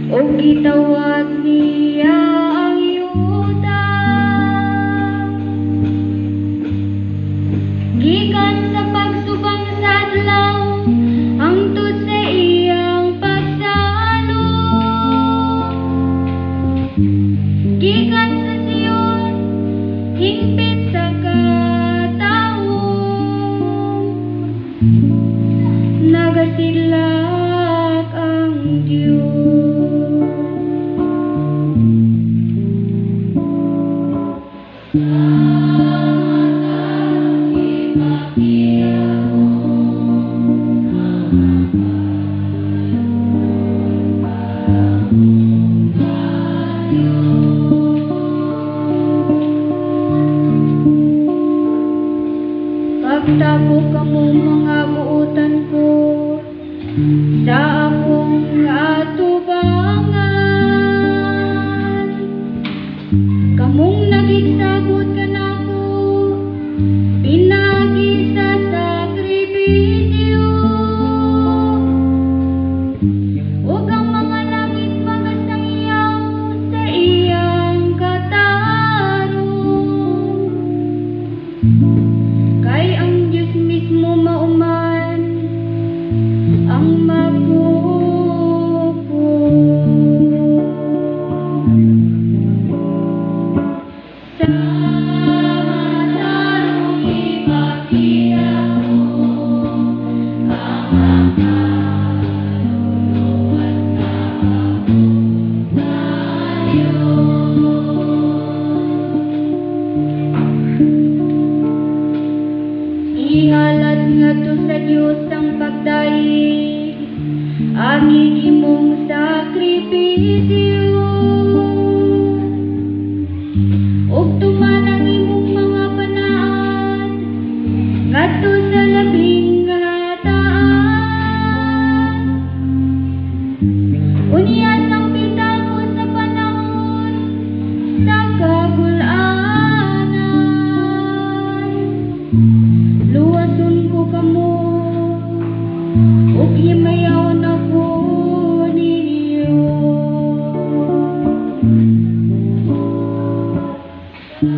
o gitawag niya ang yuta. Gikan sa pagsubang sa adlaw hangtod sa iyang pagsalo. Gikan sa Sion hingpit sa katawo, nagasilak ang Diyos. Pagtabo kamo mga buutan ko sa akong atubangan, kamong nagigsagot ka nako pinagi sa sakripisyo. Ug ang mga langit magasangyaw sa iyang katarong, kay ang Diyos mismo mauman ang magpupo. Sa matarong ipakita mo ang kaluluwa't tayo. Ihalad nga to sa Diyos ang pagdaig, ang higimong sakripisyo. Ug tuman ang imong mga panaad ngadto sa labing taas. Unya sang bitago sa panahon sa kagul-anan, luwason ko kamo ug himayaw na ko ninyo. Sa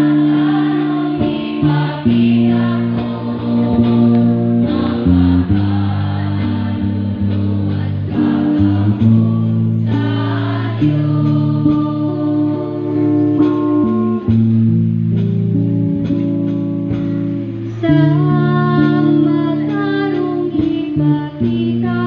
matarong ipakita ko ang kaluluwa't tayo. Sa matarong ipakita